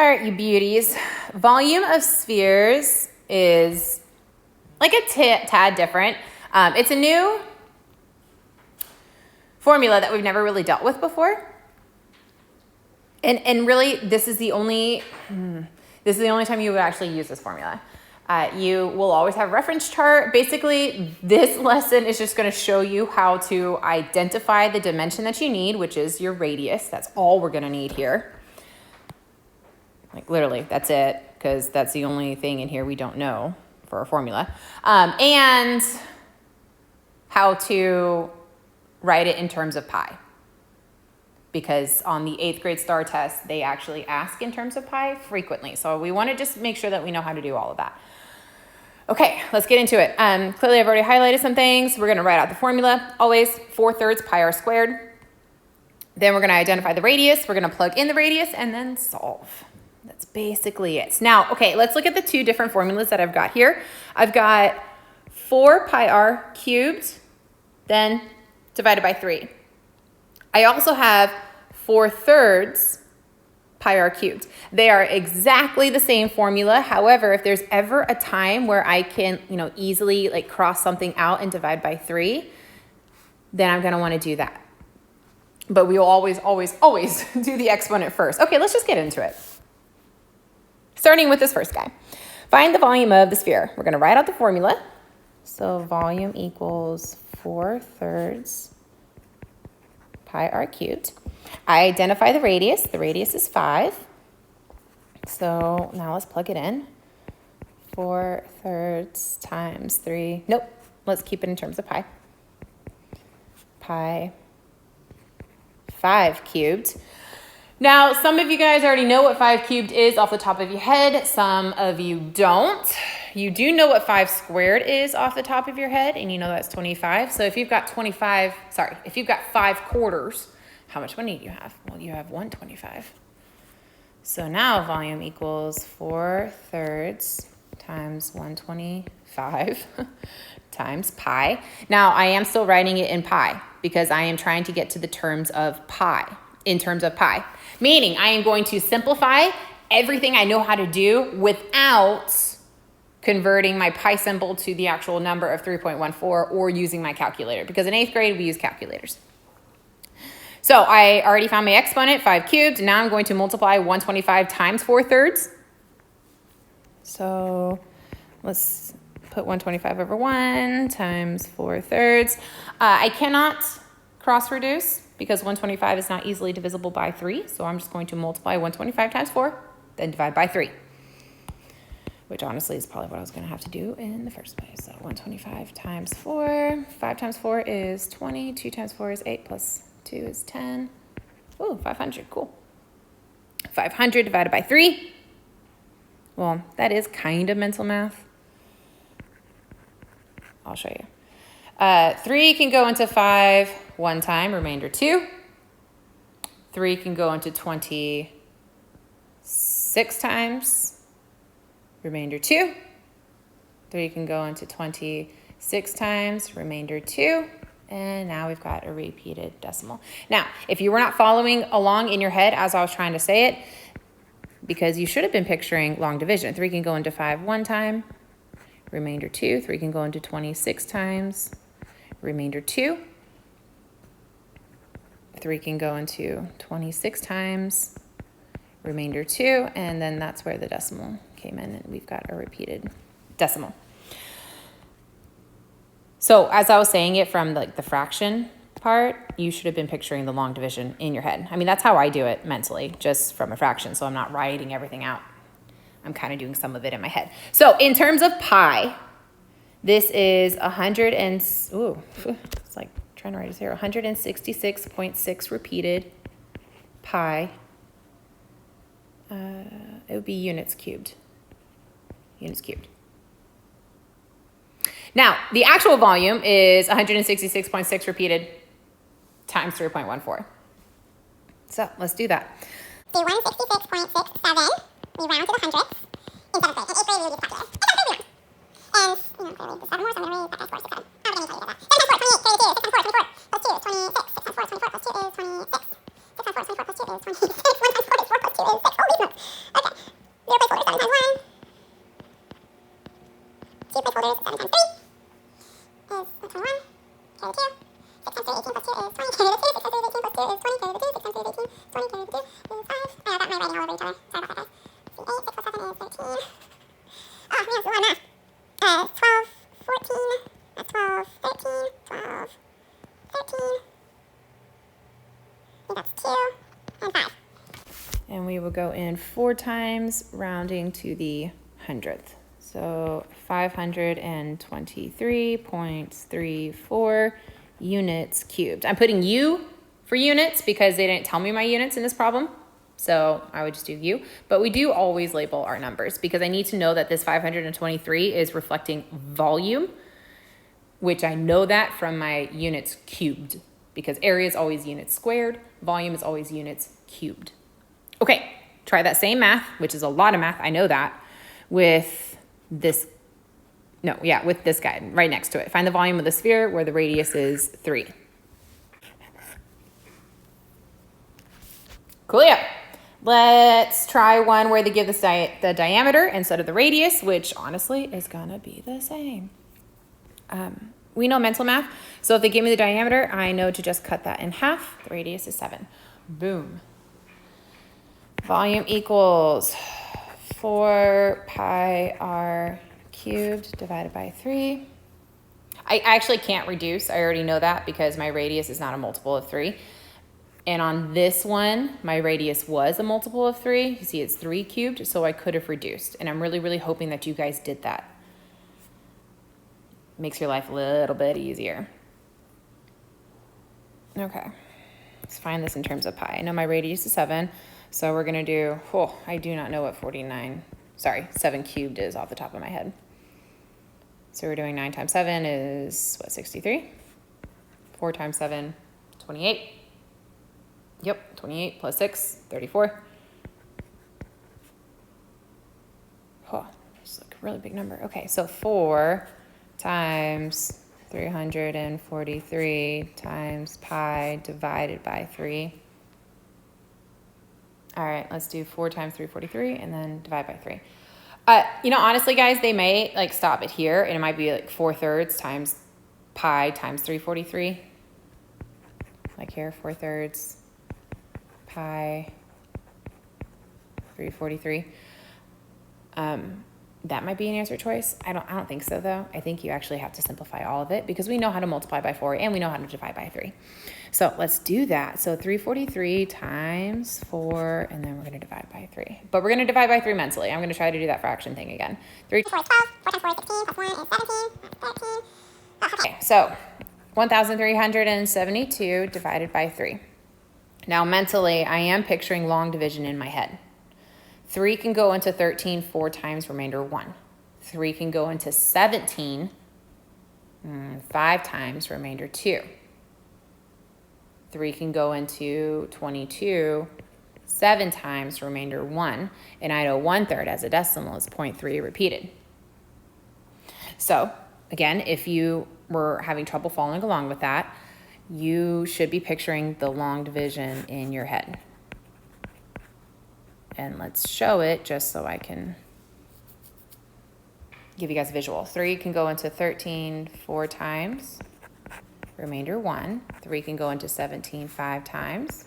All right, you beauties. Volume of spheres is like a tad different. It's a new formula that we've never really dealt with before. And really, this is the only time you would actually use this formula. You will always have a reference chart. Basically, this lesson is just going to show you how to identify the dimension that you need, which is your radius. That's all we're going to need here. Like literally, that's it, because that's the only thing in here we don't know for a formula. And how to write it in terms of pi. Because on the 8th grade STAR test, they actually ask in terms of pi frequently. So we want to just make sure that we know how to do all of that. Okay, let's get into it. Clearly, I've already highlighted some things. We're going to write out the formula. Always 4/3 pi r squared. Then we're going to identify the radius. We're going to plug in the radius and then solve. That's basically it. Now, okay, let's look at the two different formulas that I've got here. I've got 4 pi r cubed, then divided by 3. I also have 4/3 pi r cubed. They are exactly the same formula. However, if there's ever a time where I can, easily like cross something out and divide by 3, then I'm going to want to do that. But we will always do the exponent first. Okay, let's just get into it. Starting with this first guy. Find the volume of the sphere. We're going to write out the formula. So volume equals 4/3 pi r cubed. I identify the radius. The radius is 5. So now let's plug it in. 4/3 times 3. Nope. Let's keep it in terms of pi. Pi 5 cubed. Now, some of you guys already know what 5 cubed is off the top of your head. Some of you don't. You do know what 5 squared is off the top of your head, and you know that's 25. So if you've got 5 quarters, how much money do you have? Well, you have 125. So now volume equals 4/3 times 125 times pi. Now I am still writing it in pi because I am trying to get to the terms of pi, in terms of pi. Meaning I am going to simplify everything I know how to do without converting my pi symbol to the actual number of 3.14 or using my calculator, because in 8th grade we use calculators. So I already found my exponent, 5 cubed. Now I'm going to multiply 125 times 4/3. So let's put 125 over 1 times 4/3. I cannot cross reduce because 125 is not easily divisible by 3. So I'm just going to multiply 125 times 4, then divide by 3. Which honestly is probably what I was going to have to do in the first place. So 125 times 4. 5 times 4 is 20. 2 times 4 is 8 plus 2 is 10. Ooh, 500. Cool. 500 divided by 3. Well, that is kind of mental math. I'll show you. 3 can go into 5 one time, remainder 2. 3 can go into 26 times, remainder 2. 3 can go into 26 times, remainder 2. And now we've got a repeated decimal. Now, if you were not following along in your head as I was trying to say it, because you should have been picturing long division. 3 can go into 5 one time, remainder 2. 3 can go into 26 times, remainder 2. 3 can go into 26 times, remainder 2. And then that's where the decimal came in, and we've got a repeated decimal. So as I was saying it from the fraction part, you should have been picturing the long division in your head. I mean, that's how I do it mentally, just from a fraction. So I'm not writing everything out. I'm kind of doing some of it in my head. So in terms of pi, this is 100 and, it's like trying to write a 0, 166.6 repeated pi. It would be units cubed. Units cubed. Now, the actual volume is 166.6 repeated times 3.14. So let's do that. Do 166.67. We round to the hundredths. In 7th grade. In 8th grade, we would use calculator. And clearly the 7 more, so I'm going to raise that by 4, 6, 7. I'm going to tell you that. 7 times 4, 28, 32. 6 times 4, 24. Plus 2 is 26. 6 times 4 is 24. Plus 2 is 26. 6 times 4 is 24. Plus 2 is 26. 1 times 4 is 4. Plus 2 is 6. Holy smokes. Okay. And we will go in 4 times, rounding to the hundredth. So 523.34 units cubed. I'm putting U for units because they didn't tell me my units in this problem. So I would just do U. But we do always label our numbers because I need to know that this 523 is reflecting volume, which I know that from my units cubed because area is always units squared, volume is always units cubed. Okay, try that same math, which is a lot of math, I know that, with this guy right next to it. Find the volume of the sphere where the radius is 3. Coolio. Let's try one where they give the diameter instead of the radius, which honestly is gonna be the same. We know mental math, so if they give me the diameter, I know to just cut that in half. The radius is 7. Boom. Volume equals 4 pi r cubed divided by 3. I actually can't reduce. I already know that because my radius is not a multiple of 3. And on this one, my radius was a multiple of 3. You see it's 3 cubed, so I could have reduced. And I'm really, really hoping that you guys did that. Makes your life a little bit easier. Okay, let's find this in terms of pi. I know my radius is 7. So we're gonna do, I do not know what 7 cubed is off the top of my head. So we're doing 9 times 7 is, 63? 4 times 7, 28. Yep, 28 plus 6, 34. It's like a really big number. Okay, so 4 times 343 times pi divided by 3. All right, let's do 4 times 343 and then divide by 3. Honestly, guys, they may like stop it here and it might be like 4/3 times pi times 343. Like here, 4/3 pi 343. That might be an answer choice. I don't think so though. I think you actually have to simplify all of it because we know how to multiply by 4 and we know how to divide by 3. So let's do that. So 343 times 4, and then we're going to divide by 3. But we're going to divide by 3 mentally. I'm going to try to do that fraction thing again. 3 4 is 12, 4 times 4 is 16, plus 1 is 17, 13. Okay, so 1,372 divided by 3. Now mentally, I am picturing long division in my head. 3 can go into 13 4 times, remainder 1. 3 can go into 17 5 times, remainder 2. 3 can go into 22 7 times, remainder 1. And I know 1/3 as a decimal is 0.3 repeated. So again, if you were having trouble following along with that, you should be picturing the long division in your head. And let's show it just so I can give you guys a visual. 3 can go into 13 4 times, remainder 1. 3 can go into 17 5 times,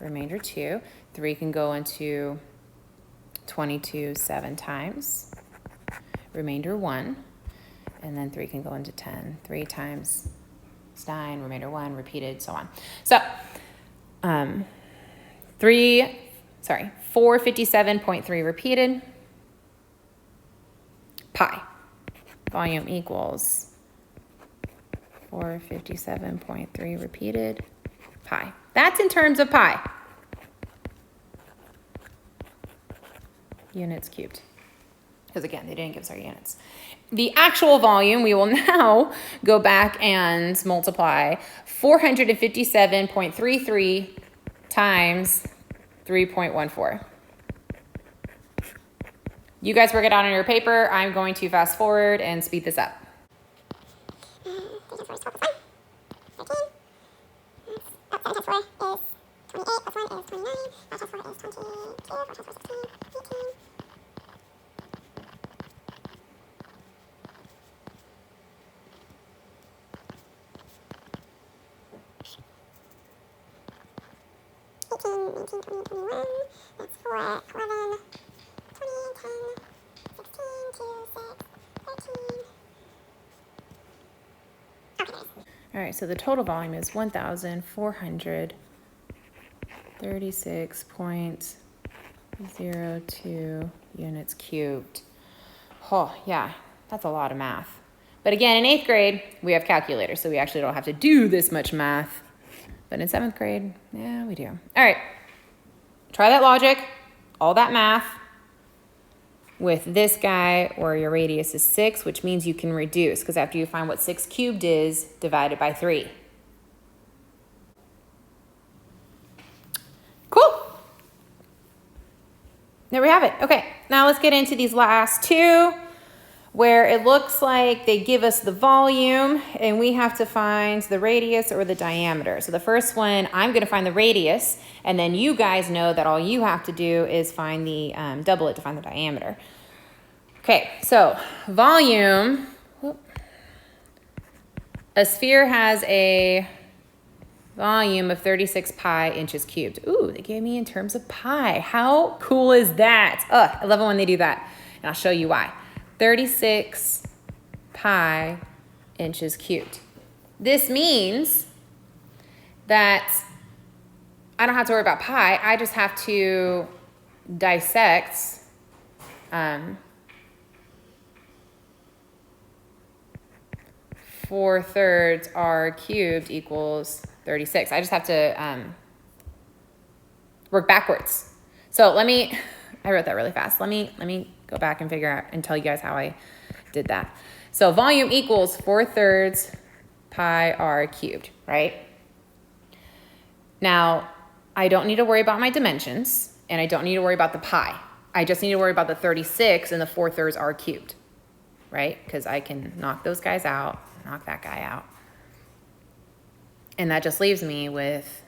remainder 2. 3 can go into 22 7 times, remainder 1. And then 3 can go into 10 3 times, it's 9, remainder 1, repeated, so on. So 457.3 repeated, pi. Volume equals 457.3 repeated, pi. That's in terms of pi. Units cubed. Because again, they didn't give us our units. The actual volume, we will now go back and multiply 457.33 times 3.14. You guys work it out on your paper. I'm going to fast forward and speed this up. 3 times 4 is 12 plus 1, 13. 7 times 4 is 28, plus 1 is 29. 5 times 4 is 22, 4 times 4 is 16, 18. 17, 20, 21. That's 4, 11, 20, 10, 16, 2, 6, 13. Okay, nice. All right, so the total volume is 1,436.02 units cubed. Oh, yeah, that's a lot of math. But again, in 8th grade, we have calculators, so we actually don't have to do this much math. But in 7th grade, yeah, we do. All right, try that logic, all that math, with this guy where your radius is 6, which means you can reduce, because after you find what 6 cubed is, divide it by 3. Cool. There we have it. Okay, now let's get into these last two, where it looks like they give us the volume and we have to find the radius or the diameter. So the first one, I'm going to find the radius, and then you guys know that all you have to do is find the double it to find the diameter. Okay, so volume. A sphere has a volume of 36 pi inches cubed. Ooh, they gave me in terms of pi. How cool is that? I love it when they do that, and I'll show you why. 36 pi inches cubed. This means that I don't have to worry about pi. I just have to dissect 4/3 r cubed equals 36. I just have to work backwards. So I wrote that really fast. Let me go back and figure out and tell you guys how I did that. So volume equals 4/3 pi r cubed, right? Now, I don't need to worry about my dimensions, and I don't need to worry about the pi. I just need to worry about the 36 and the 4/3 r cubed, right? Because I can knock those guys out, knock that guy out. And that just leaves me with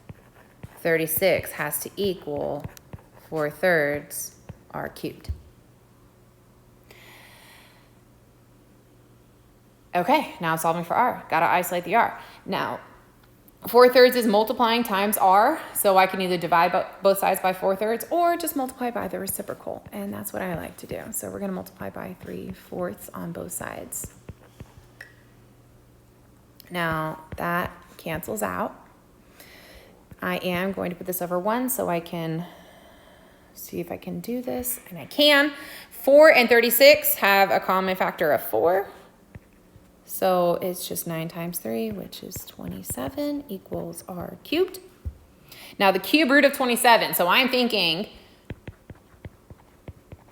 36 has to equal 4/3 r cubed. Okay, now I'm solving for r. Gotta isolate the r. Now, 4/3 is multiplying times r, so I can either divide both sides by 4/3 or just multiply by the reciprocal, and that's what I like to do. So we're gonna multiply by 3/4 on both sides. Now, that cancels out. I am going to put this over 1 so I can see if I can do this, and I can. 4 and 36 have a common factor of 4. So it's just 9 times 3, which is 27, equals r cubed. Now the cube root of 27, so I'm thinking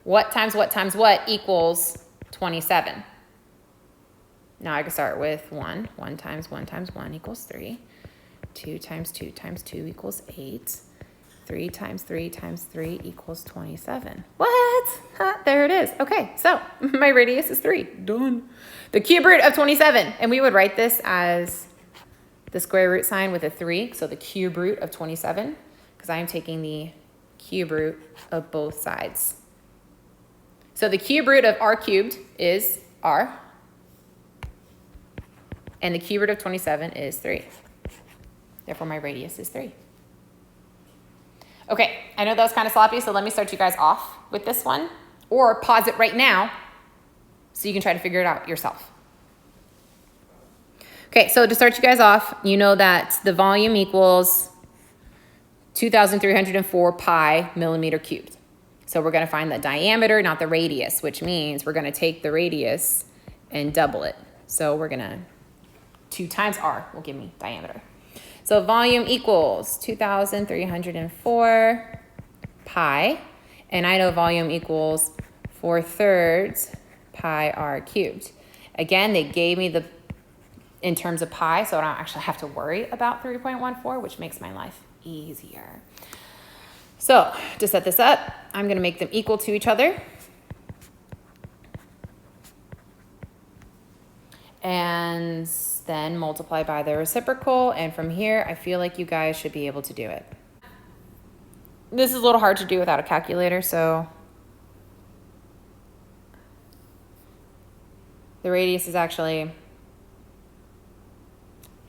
what times what times what equals 27. Now I can start with 1. 1 times 1 times 1 equals 3. 2 times 2 times 2 equals 8. 3 times 3 times 3 equals 27. What? There it is. Okay, so my radius is 3. Done. The cube root of 27. And we would write this as the square root sign with a 3. So the cube root of 27, because I am taking the cube root of both sides. So the cube root of r cubed is r. And the cube root of 27 is 3. Therefore, my radius is 3. Okay, I know that was kind of sloppy, so let me start you guys off with this one. Or pause it right now so you can try to figure it out yourself. Okay, so to start you guys off, you know that the volume equals 2,304 pi millimeter cubed. So we're going to find the diameter, not the radius, which means we're going to take the radius and double it. So we're going to 2 times r will give me diameter. So volume equals 2,304 pi, and I know volume equals 4/3 pi r cubed. Again, they gave me the in terms of pi, so I don't actually have to worry about 3.14, which makes my life easier. So to set this up, I'm going to make them equal to each other. And then multiply by the reciprocal, and from here I feel like you guys should be able to do it. This is a little hard to do without a calculator, so the radius is actually,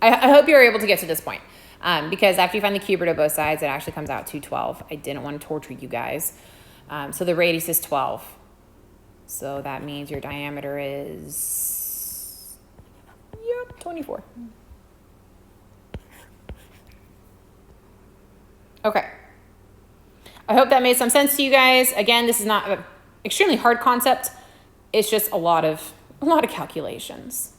I hope you're able to get to this point. Because after you find the cube root of both sides, it actually comes out to 12. I didn't want to torture you guys. So the radius is 12. So that means your diameter is, 24. Okay. I hope that made some sense to you guys. Again, this is not an extremely hard concept. It's just a lot of calculations.